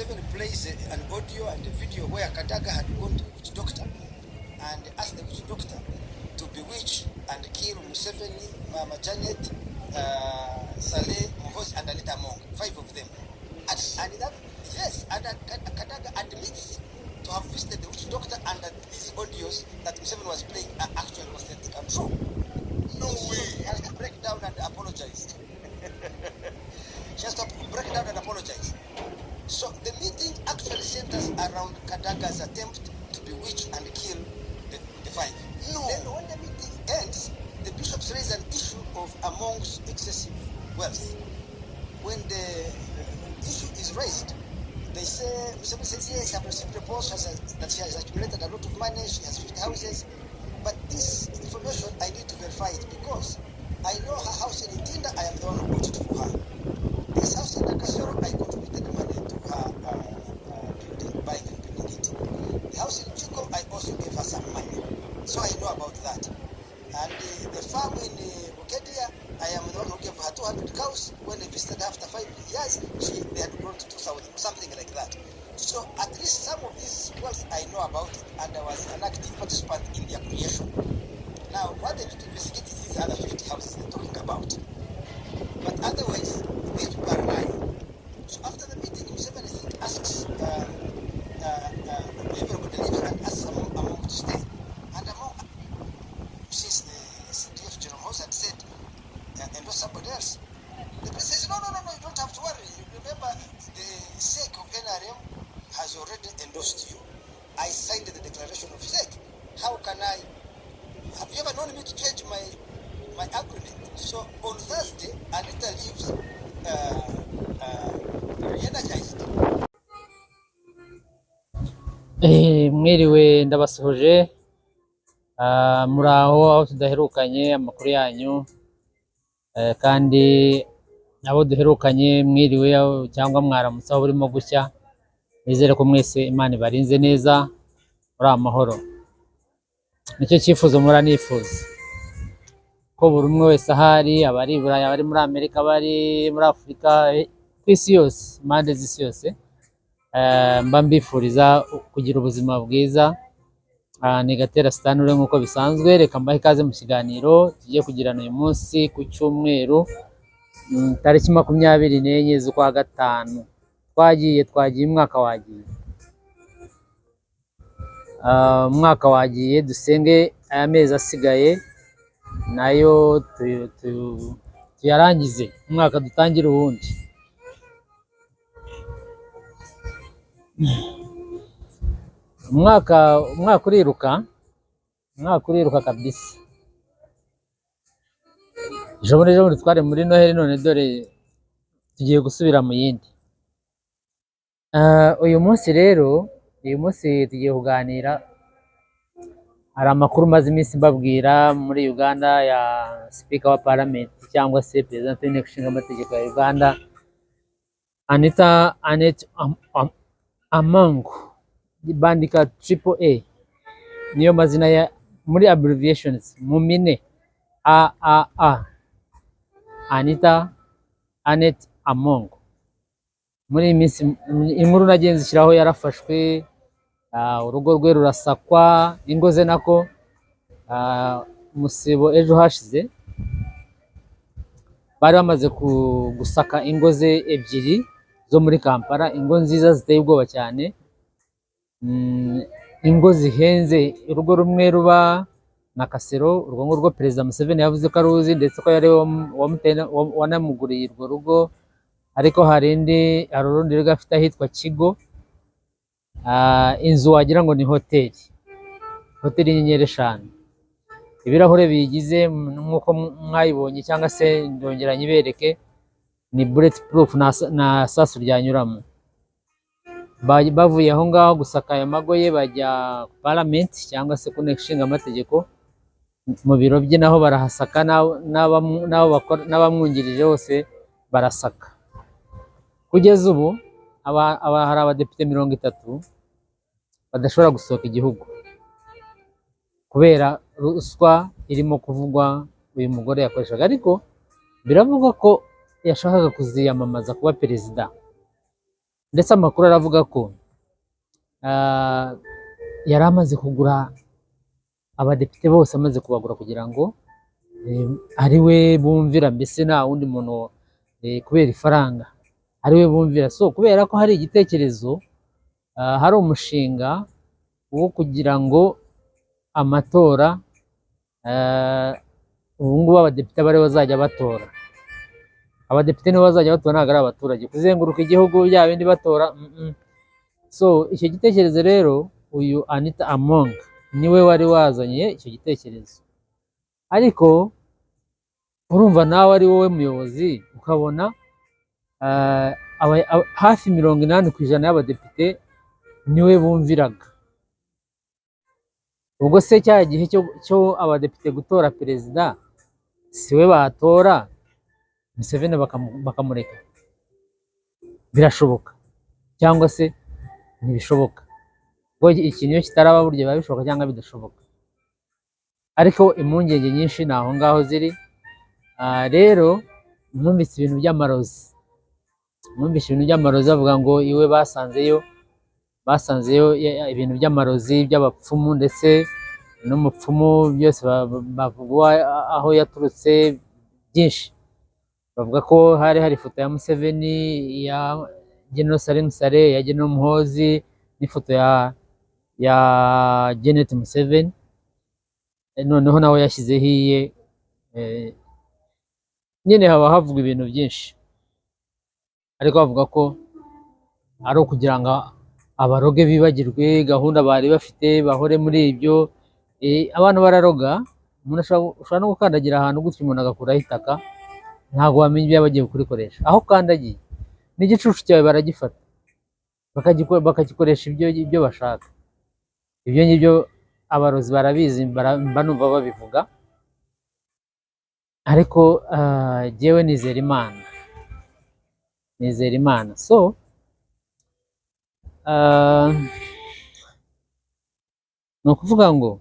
Museveni plays an audio and a video where Kadaga had gone to the witch doctor and asked the witch doctor to bewitch and kill Museveni, Mama Janet, Saleh, Muhoozi, and Anita Among, 5 of them. And that, yes, and Kadaga admits to have visited the witch doctor and that these audios that Museveni was playing are actually authentic and true. No way. She has to break down and apologize. She has to break down and apologize. So the meeting actually centers around Kadaga's attempt to bewitch and kill the 5. No. Then when the meeting ends, the bishops raise an issue of Among's excessive wealth. When the issue is raised, they say, Museveni says, yes, I've received reports that she has accumulated a lot of money, she has 50 houses, but this information, I need to verify it because I know her house in Intinda, I am the one who bought it for her. This house in Nakasoro, I contributed the money to her building, buying and building it. The house in Chico, I also gave her some money. So I know about that. And the farm in Bukedia, I am the one who gave her 200 cows. When they visited after 5 years, they had grown to 2,000, something like that. So at least some of this wealth I know about it, and I was an active participant in their creation. Now, what they need to investigate is these other 50 houses they're talking about. But otherwise, these people are lying. So after the meeting, Museveni, I think, asks everybody leaves and asks Among to stay. And Among, since the CDF General House had said, and not somebody else, the president says, no, you don't have to worry. You remember, the sake of NRM has already endorsed you. I signed the declaration of sake. How can I? Have you ever known me to change my agreement? So on Thursday, Anita leaves re-energized. Mwiriwe ndabasuhuje muraho tudaherukanye amakuru yanyu kandi abo duherukanye mwiriwe cyangwa mwaramutse aho burimo gushya. Nizere ko mwese Imana ibarinze neza muri amahoro. Nicyo cyifuzo muranifuza ko buri umwe wese ahari, abari Burayi, abari muri Amerika, abari muri Afurika, ku isi yose, impande z'isi yose, mba mbifuriza kugira ubuzima bwiza. Ni Gatera Stanley nk'uko bisanzwe. Reka mbahe ikaze mu kiganiro tugiye kugirana uyu munsi ku cyumweru tariki 24 z'ukwa gatanu. Twagiye umwaka wagiye. Umwaka wagiye, dusenge aya mezi asigaye nayo tuyarangize, umwaka dutangira uwundi. Umwaka uriruka kabisa. Ejo twari muri Noheli, none dore tugiye gusubira mu yindi. Uyu munsi tugiye kuganira. Hari amakuru maze iminsi mbabwira muri Uganda ya Speaker wa Parliament cyangwa se President w'Inteko Ishinga Amategeko ya Uganda, Anita Among, bandika AAA, niyo mazina ya muri abbreviations mu mine AAA, Anita Among. Muri iyi minsi inkuru nagenzi shyiraho yarafashwe, urugo rwe rurasakwa, ingo ze nako, musibo ejo hashize bari bamaze gusaka ingo ze ebyiri zo muri Kampala, ingo nziza ziteye ubwoba cyane, ingo zihenze. Urugo rumwe ruba na Kasero, urwo ngurwo Perezida Museveni yavuze ko aruzi ndetse ko yari wanamuguriye urwo rugo, ariko hari urundi rugo afite ahitwa Kigo, inzu wagira ngo ni hoteli y'inyenyeri 5. Ibirahure biyigize nk'uko mwayibonye cyangwa se ndongera nyibereke, ni bulletproof na sasu ryanyuramo. Bavuye aho ngaho gusaka aya mago ye, bajya Parliament cyangwa se ku Nteko Ishinga Amategeko, mu biro bye naho barahasaka, n'abamwungirije bose barasaka. Kugeza ubu hari abadepite 30 badashobora gusohoka igihugu kubera ruswa irimo kuvugwa uyu mugore yakoreshaga, ariko biravugwa ko yashakaga kuziyamamaza kuba perezida. ndetse amakuru aravuga ko yari amaze kugura abadepite bose, amaze kubagura kugira ngo ari we bumvira, mbese nta wundi muntu kubera ifaranga ari we bumvira. So kubera ko hari igitekerezo, hari umushinga wo kugira ngo amatora ubu ngubu abadepite bari bazajya batora, abadepite nibo bazajya batora, ntabwo ari abaturage kuzenguruka igihugu bya bindi batora. So icyo gitekerezo rero uyu Anita Among niwe wari wazanye icyo gitekerezo, ariko urumva nawe ari wowe muyobozi ukabona hafi 80% y'abadepite niwe bumviraga. Ubwo se cya gihe cyo abadepite gutora perezida siwe batora, Museveni bakamureka? Birashoboka cyangwa se ntibishoboka? Ubwo ikintu iyo kitaraba burya biba bishoboka cyangwa bidashoboka, ariko impungenge nyinshi ni aho ngaho ziri. Rero mwumvise ibintu by'amarozi, avuga ngo iwe basanzeyo ibintu by'amarozi by'abapfumu, ndetse n'umupfumu byose bavuga aho yaturutse byinshi. Bavuga ko hari ifoto ya Museveni, ya General Salim Saleh, ya General Muhoozi, n'ifoto ya Janet Museveni, noneho nawe yashyizeho iye. Nyine haba havuga ibintu byinshi, ariko bavuga ko ari ukugira ngo abaroge bibagirwe gahunda bari bafite, bahore muri ibyo. Abantu bararoga, umuntu ushobora no gukandagira ahantu gutyo umuntu agakuraho itaka, ntabwo wamenya ibyo bagiye kurikoresha. Aho ukandagiye n'igicucu cyawe baragifata bakagikoresha ibyo bashaka. Ibyo ngibyo abarozi barabizi, banumva babivuga, ariko jyewe nizera Imana. So ni ukuvuga ngo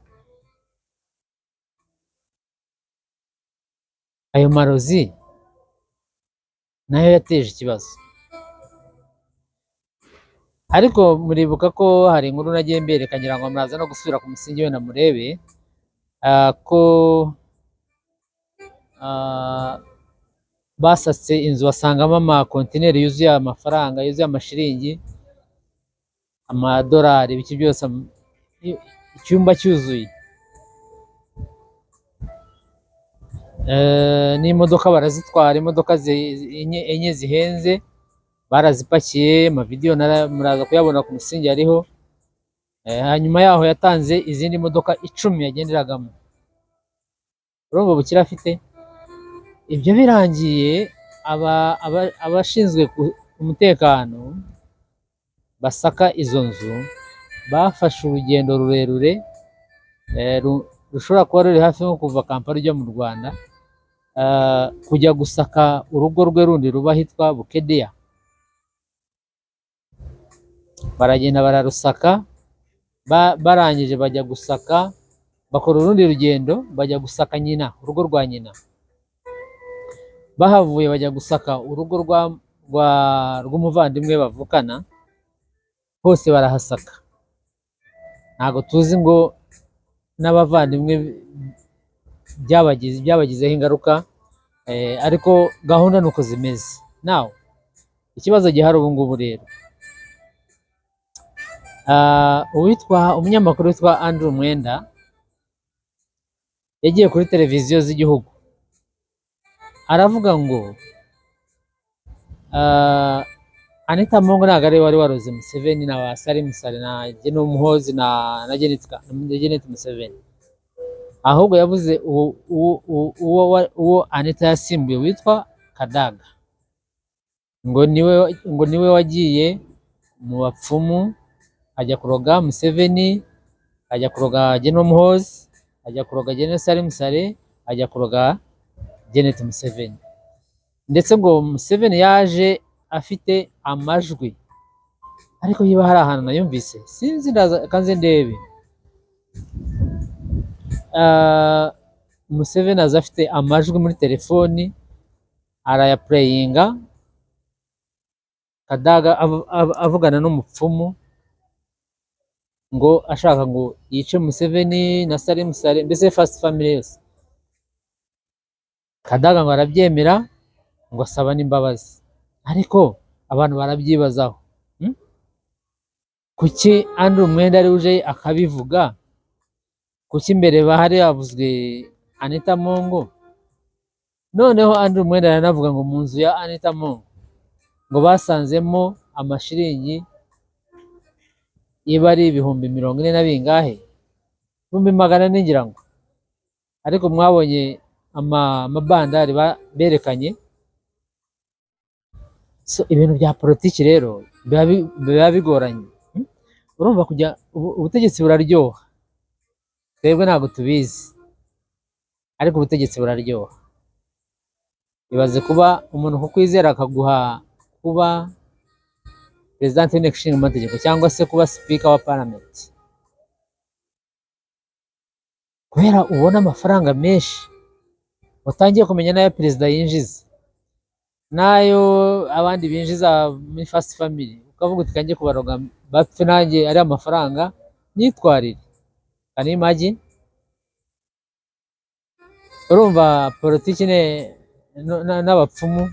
ayo marozi nayo yateje ikibazo. Ariko muribuka ko hari inkuru nagiye mbereka, ngira ngo muraza no gusubira ku musingi wenda murebe ko basatse inzu basangamo amakontineri yuzuye amafaranga, yuzuye amashiringi, amadolari, ibiki byose, icyumba cyuzuye. N'imodoka barazitwara, imodoka enye zihenze barazipakiye. Amavideyo muraza kuyabona ku musingi ariho. Hanyuma yaho yatanze izindi modoka 10 yagenderagamo. Urumva bukira afite. Ibyo birangiye, abashinzwe umutekano basaka izo nzu bafashe urugendo rurerure, rushobora kuba ruri hafi nko kuva Kampala ujya mu Rwanda, kujya gusaka urugo rwe rundi ruba hitwa Bukedeya. Baragenda bararusaka, barangije bajya gusaka, bakora urundi rugendo bajya gusaka nyina, urugo rwa nyina. Bahavuye bajya gusaka urugo rw'umuvandimwe bavukana, hose barahasaka. Ntabwo tuzi ngo n'abavandimwe byabagizeho ingaruka, ariko gahunda nuko zimeze. Nawe ikibazo gihari ubu ngubu rero, umunyamakuru witwa Andrew Mwenda yagiye kuri televiziyo z'igihugu aravuga ngo Anita Among ntabwo ari wari waroze Museveni na Salim Saleh na General Muhoozi na Janet Museveni, ahubwo yavuze uwo Anita yasimbuye witwa Kadaga, ngo niwe wagiye mu bapfumu ajya kuroga Museveni, ajya kuroga General Muhoozi, ajya kuroga General Salim Saleh, ajya kuroga Janet Museveni. Ndetse ngo Museveni yaje afite amajwi, ariko yiba hari ahantu nayumvise sinzi, kanze ndebe. Museveni aza afite amajwi muri telefoni arayapureyinga, Kadaga avugana n'umupfumu ngo ashaka ngo yice Museveni na Salim Saleh, mbese First Family yose. Kadaga ngo arabyemera, ngo asaba n'imbabazi, ariko abantu barabyibazaho. Kuki Andrew Mwenda ari uje akabivuga? Kuki imbere bahari havuzwe Anita Mongo? Noneho Andrew Mwenda aranavuga ngo mu nzu ya Anita Mongo ngo basanzemo amashiringi iba ari 40,000 na bingahe, 100,000 ngira ngo. Ariko mwabonye amabandari berekanye. So ibintu bya politiki rero biba bigoranye. Urumva kujya ubutegetsi buraryoha, twebwe ntabwo tubizi, ariko ubutegetsi buraryoha. Ibaze kuba umuntu kukwizera akaguha kuba President w'inteko ishinga amategeko cyangwa se kuba Speaker wa Parliament, kubera ubona amafaranga menshi, watangiye kumenya n'ayo perezida yinjiza n'ayo abandi binjiza muri First Family, ukavuga uti kanjye kubaroga bapfe nanjye ari amafaranga nyitwarire. Can you imagine? Urumva politiki n'abapfumu.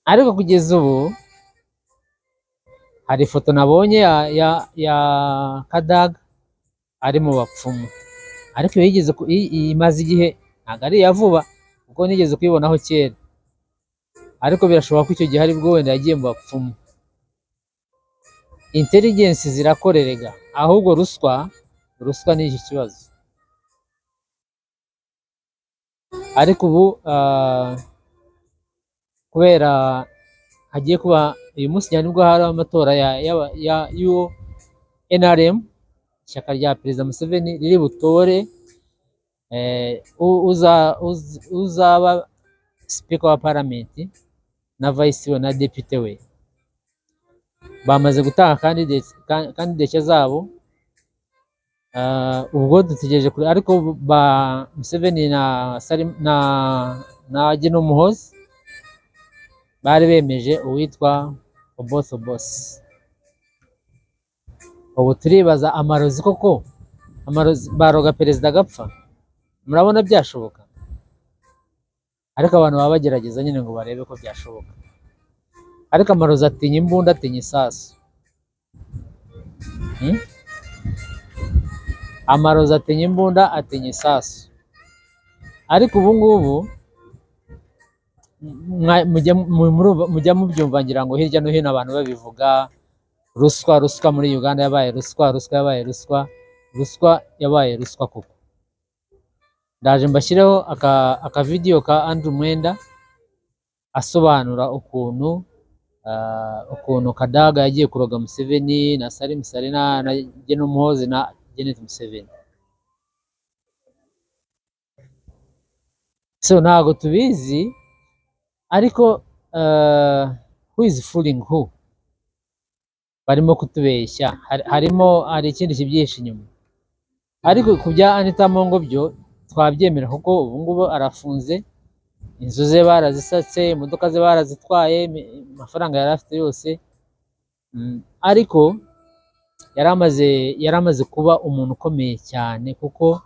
Ariko kugeza ubu hari ifoto nabonye ya Kadaga ari mu bapfumu, ariko iyo yigeze imaze igihe, ntabwo ari iya vuba kuko nigeze kuyibonaho kera, ariko birashoboka ko icyo gihe aribwo wenda yagiye mu bapfumu. Intelligence zirakorerega, ahubwo ruswa ni iki kibazo. Ariko ubu kubera hagiye kuba uyu munsi cyane nibwo hari amatora ya NRM, ishyaka rya Perezida Museveni riri butore uzaba Speaker wa Parliament na Vice we na Deputy we. Bamaze gutanga candidate zabo, ubwo dutegereje kuri, ariko ba Museveni na Salim na Gino Muhoozi bari bemeje uwitwa Oboss. Ubu turibaza amarozi koko, amarozi baroga perezida agapfa, murabona byashoboka? Ariko abantu baba bagerageza nyine ngo barebe ko byashoboka. Ariko amarozi atinya imbunda, atinya isasu. Amarozi atinya imbunda, atinya isasu. Ariko ubu ngubu mujya mubyumva ngira ngo hirya no hino abantu babivuga, ruswa muri Uganda yabaye ruswa yabaye ruswa koko. Ndaje mbashyireho aka video ka Andrew Mwenda asobanura ukuntu Kadaga yagiye kuroga Museveni na Salim Saleh na Gino Muhoozi na Janet Museveni. So ntago tubizi, ariko who is fooling who? Barimo kutubeshya, hari ikindi kibyihishe inyuma. Ariko ku bya Anita Mongo byo twabyemera kuko ubu ngubu arafunze, inzu ze barazisatse, imodoka ze barazitwaye, amafaranga yari afite yose. Ariko yaramaze kuba umuntu ukomeye cyane, kuko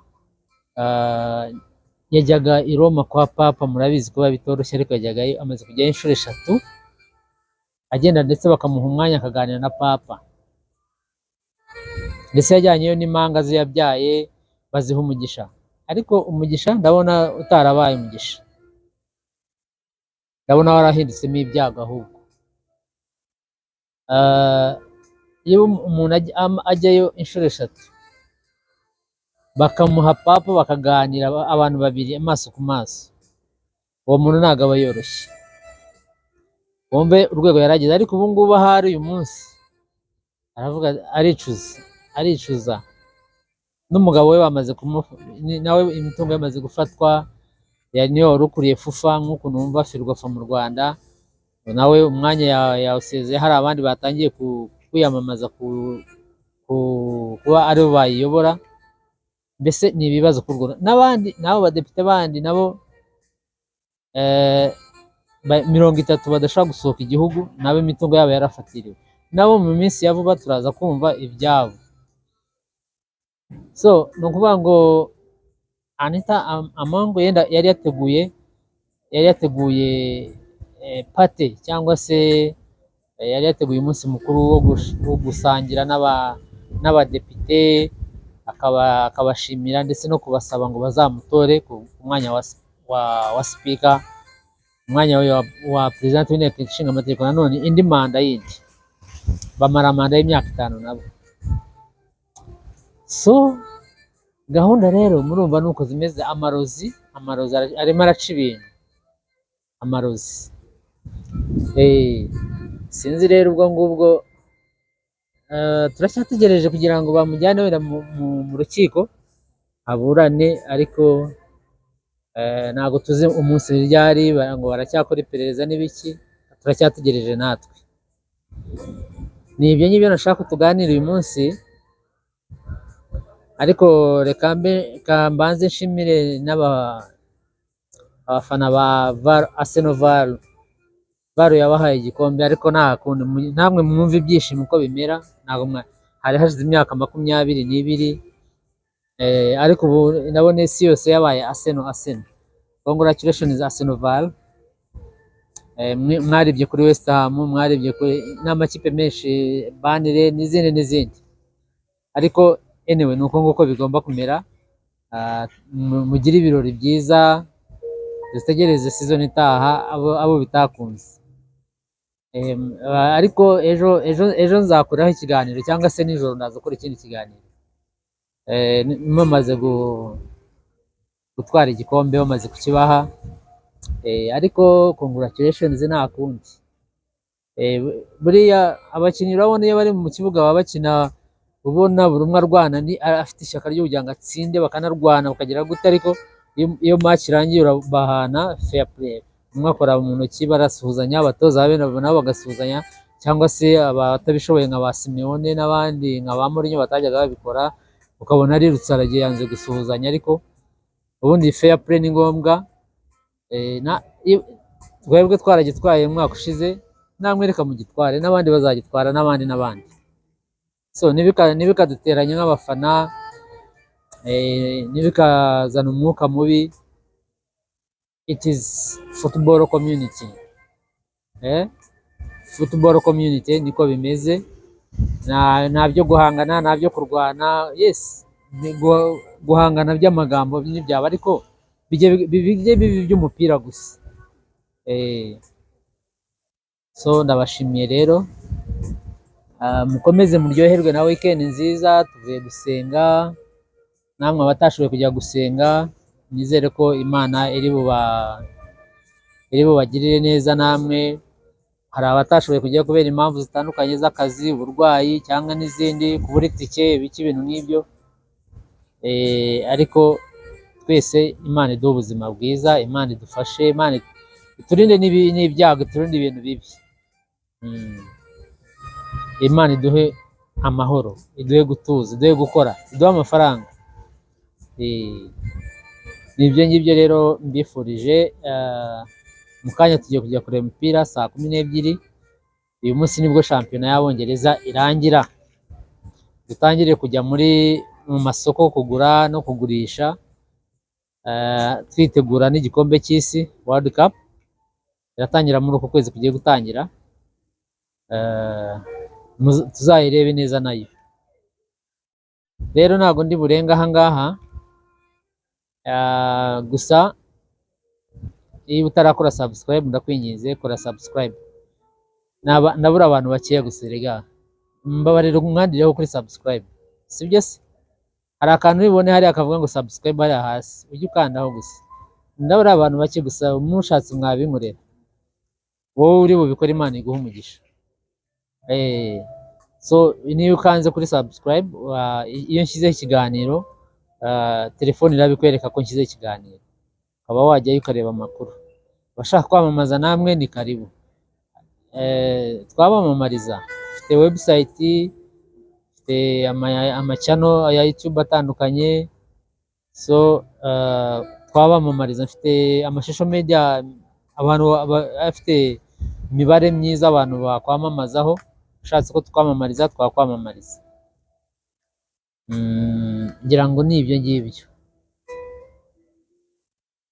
yajyaga i Roma kwa Papa, murabizi kuba bitoroshye, ariko yajyaga amaze kujyayo inshuro 3 agenda, ndetse bakamuha umwanya akaganira na Papa. Ndetse yajyanyeyo n'impanga ze yabyaye baziha umugisha, ariko umugisha ndabona utarabaye umugisha, ndabona warahinditsemo ibyago. Ahubwo iyo umuntu ajyayo inshuro 3 bakamuha Papa bakaganira abantu babiri amaso ku maso, uwo muntu ntabwo aba yoroshye. Wumve urwego yarageze. Ariko ubu ngubu ahari uyu munsi aravuga, aricuza. N'umugabo we bamaze nawe imitungo yamaze gufatwa, niyo wari ukuriye FUFA nk'uko numva Ferwafa mu Rwanda, nawe umwanya yawusezeye. Hari abandi batangiye kwiyamamaza kuba aribo bayiyobora. Mbese ni ibibazo kurwo n'abandi, nabo badepite bandi nabo 30 badashobora gusohoka igihugu, nabo imitungo yabo yarafatiriwe, nabo mu minsi ya vuba turaza kumva ibyabo. So ni ukuvuga ngo Anita Among yenda yari yateguye pate cyangwa se yari yateguye umunsi mukuru wo gusangira n'abadepite, akabashimira ndetse no kubasaba ngo bazamutore ku mwanya wa speaker, umwanya wa president w'inteko ishinga amategeko, nanone indi manda yindi, bamara manda y'imyaka 5 nabo. So gahunda rero murumva nuko zimeze. Amarozi arimo araca ibintu, amarozi. Sinzi rero ubwo ngubwo turacyategereje kugira ngo bamujyane wenda mu rukiko aburane, ariko ntabwo tuzi umunsi ryari, ngo baracyakora iperereza n'ibiki, turacyategereje natwe. Ni ibyo ngibyo nashaka tuganira uyu munsi, ariko reka mbanze nshimire abafana ba Arsenal. Varo yabahaye igikombe, ariko nta kundi namwe mwumva ibyishimo uko bimera. Ntabwo hari hashize imyaka 22, ariko ubu nabone isi yose yabaye Arsenal. Congratulations Arsenal. Mwaribye kuri West Ham, mwaribye n'amakipe menshi, Burnley n'izindi, ariko anyway nuko nguko bigomba kumera. Mugire ibirori byiza, dutegereze season itaha abo bitakunze. Ariko ejo nzakuraho ikiganiro, cyangwa se nijoro ndaza gukora ikindi kiganiro, mumaze gutwara igikombe, bamaze kukibaha. Ariko congratulations nta kundi. Buriya abakinnyi urabona iyo bari mu kibuga baba bakina, ubona buri umwe arwana, afite ishyaka ryo kugira ngo atsinde, bakanarwana bakagera gute, ariko iyo match irangiye urabahana fair play, umwe akora mu ntoki, barasuhuzanya, abatoza nabo bagasuhuzanya, cyangwa se abatabishoboye nka ba Simeone n'abandi nka ba Mourinho batajyaga babikora, ukabona arirutse aragiye yanze gusuhuzanya. Ariko ubundi fair play ni ngombwa. Twebwe twaragitwaye mu mwaka ushize, namwe reka mugitware, n'abandi bazagitwara, n'abandi. So ntibikaduteranye nk'abafana, ntibikazana umwuka mubi. It is football community. Football community niko bimeze. Nta byo guhangana, nta byo kurwana. Yes, guhangana by'amagambo n'ibyaba, ariko bijye bibi by'umupira gusa. So ndabashimiye rero, mukomeze muryoherwe na weekend nziza. Tuvuye gusenga, namwe abatashoboye kujya gusenga, nizere ko Imana iri bubagirire neza. Namwe hari abatashoboye kujya kubera impamvu zitandukanye z'akazi, uburwayi cyangwa n'izindi, kubura itike, ibiki ibintu nk'ibyo, ariko twese Imana iduha ubuzima bwiza, Imana idufashe, Imana iturinde n'ibyago, iturinde ibintu bibi. Imana iduhe amahoro, iduhe gutuza, iduhe gukora, iduhe amafaranga. Nibyo ngibyo rero mbifurije. Mu kanya tugiye kujya kureba umupira saa 12. Uyu munsi nibwo shampiyona y'Abongereza irangira, dutangire kujya mu masoko kugura no kugurisha, twitegura n'igikombe cy'isi World Cup. Iratangira muri uku kwezi kugiye gutangira, tuzayirebe neza nayo. Rero ntabwo ndi burenga aha ngaha, gusa iyo utarakora subscribe ndakwinginze kora subscribe. Nabura abantu bakeya gusa, rega mbabarira umwandireho kuri subscribe, sibyo se? Hari akantu ubibone hari akavuga ngo subscribe hariya hasi, ujye ukandaho gusa. Ndabura abantu bake gusa, mushatse mwabinkorera, wowe uri bubikore, Imana iguha umugisha. So niyo ukanze kuri subscribe, iyo nshyizeho ikiganiro, telefone irabikwereka ko nshyizeho ikiganiro, ukaba wajyayo ukareba amakuru. Bashaka kwamamaza namwe ni karibu. Twabamamariza, mfite website, mfite amachannel ya YouTube atandukanye. So twabamamariza, mfite amashusho media abantu bafite imibare myiza abantu bakwamamazaho, ushatse ko twamamariza twakwamamariza. Ngira ngo ni ibyo ngibyo.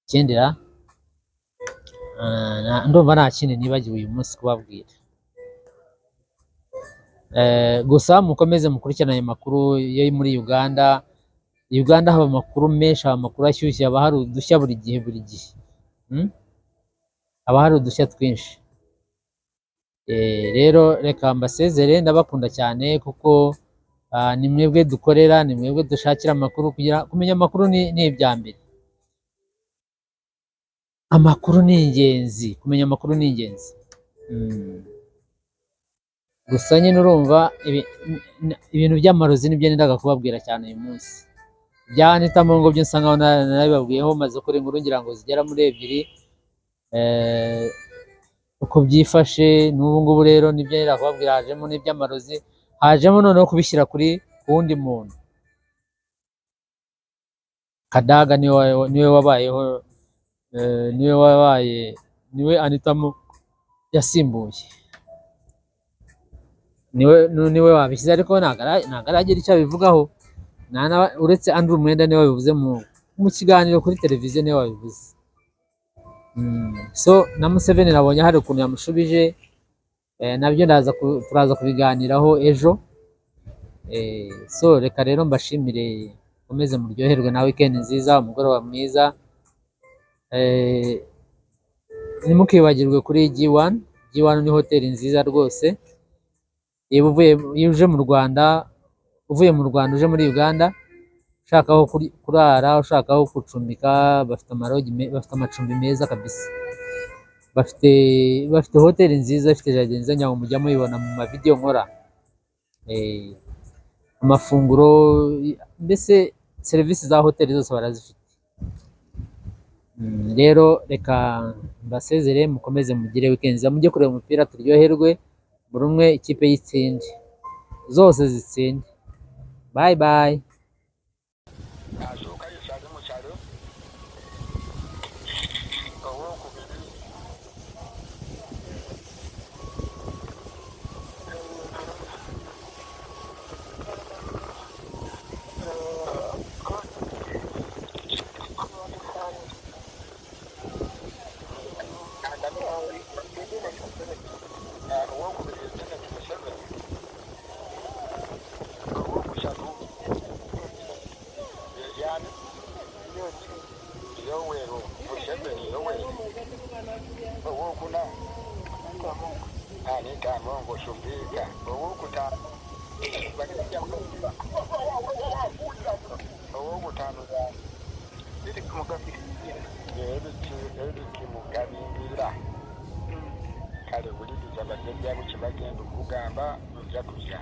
Ikindi ndumva nta kindi nibagiwe uyu munsi kubabwira. Gusa mukomeze mukurikirane ayo makuru yo muri Uganda. Uganda haba amakuru menshi, haba amakuru ashyushye, haba hari udushya buri gihe haba hari udushya twinshi. Rero reka mbasezere, ndabakunda cyane kuko ni mwebwe dukorera, ni mwebwe dushakira amakuru. Kumenya amakuru ni ibya mbere. Amakuru ni ingenzi, kumenya amakuru ni ingenzi. Gusa nyine urumva ibintu by'amarozi nibyo nendaga kubabwira cyane uyu munsi. Bya Anita Mungo byo nsa nkaho narabibabwiyeho, maze kuri inkuru ngira ngo zigera muri 2. Uko byifashe n'ubu ngubu rero nibyo nenda kubabwira, hajemo n'iby'amarozi, hajemo noneho kubishyira kuri wundi muntu. Kadaga niwe wabayeho, niwe Anita Mungo yasimbuye, niwe wabishyize, ariko ntabwo aragira icyo abivugaho. Uretse Andrew Mwenda niwe wabivuze mu kiganiro kuri televiziyo, niwe wabivuze. So na Museveni nabonye hari ukuntu yamushubije, nabyo turaza kubiganiraho ejo. So reka rero mbashimire, komeze muryoherwe na weekend nziza, umugoroba mwiza. Ntimukibagirwe kuri G1 ni hoteli nziza rwose. Iyo uje mu Rwanda, uvuye mu Rwanda uje muri Uganda, ushaka aho kurara, ushaka aho gucumbika, bafite amacumbi meza kabisa. Bafite hoteli nziza, ifite jaride nziza, nyawo mujya muyibona mu mavideo nkora. Amafunguro, mbese serivisi za hoteli zose barazifite. Rero reka mbasezere, mukomeze mugire weekend nziza, mujye kureba umupira turyoherwe, buri umwe ikipe y'itsinde, zose zitsinde. Bye bye. Kale buliriza bajjajja bo kye bagenda okugamba ojja kutya.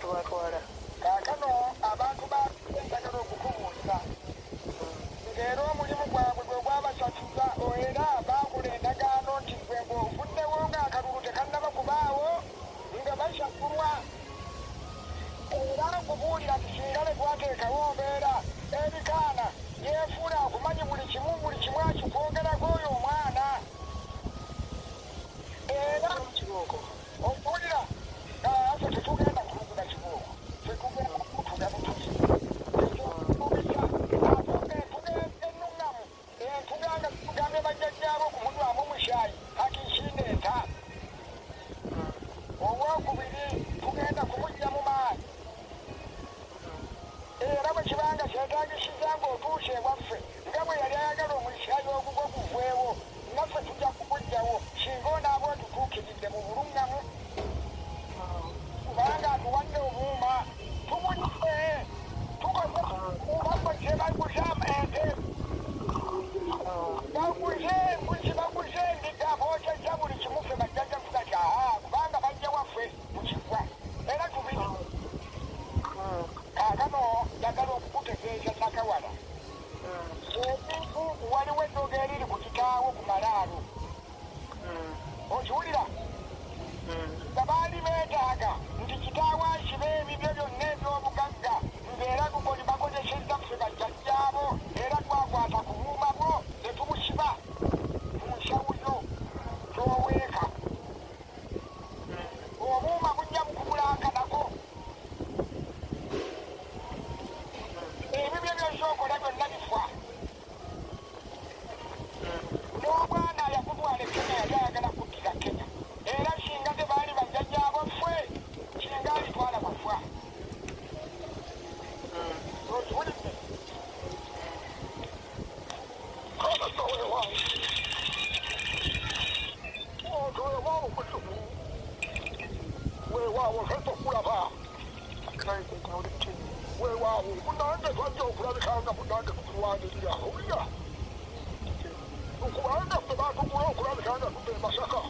tubatwala kaakano abantu baenjagala okukubuuza ng'era omulimu gwabwe gwe gwabasasuza era baagula endagaano nti gwe ng'ovuddewo ng'akalulu tekannaba kubaawo nga basasulwa era nkubuulira nti singa ne twateekawo mbeera ebikaana yeefuula akumanyi buli kimu akikwogerako oyo omwana era okuwulira ate tetugenda kulugula kibooko tetugenda kutuga butuzi ennuŋŋamu entuga nga tugambe bajjajjaabo okumunywamu mushayi akikindeeta owokubiri tugenda kumujja mu maanyi era bwe kibanga kyetagisiza ng'otuuse ewaffe nga bwe yali ayagala omushayi ogugwo guvwewo naffe tujja kumugjawo singa onaaba otutuukiridde mu buluŋŋamu kubanga atuwadde obuuma tubunye tukoze kyebaguze ente baguze embuzi baguze endiga bookeza buli kimu ffe bajjaja tugatyaha kubanga bajja waffe mu kigwa era tubiri kaakano njagala okukutegeeza nakawala ebintu waliwo eddoga eriri ku kitaawo ku malaalo okiwulira nga baali beetaaga nti kitaawo asibe ebibyo byonna eby'obugagga ng'era gugoli bakozesezza ffe bajjajjaabo era twakwata ku buuma bwo ne tubusiba mu nsawuyo gy'oweeka obuuma bujja bukubulankanako ebibyo byosookola byonna bifa n'omwana yakutwala ekenya yali ayagala kuddira kenya era singa tebaali bajjajjaabo ffe singa alitwala bafa okiwulidde weewaawo fete okulaba weewaawo munange twajja okulabikanga munange tukulwanirira owulira okubanga ffe baatugula okulabikanga tuve masaka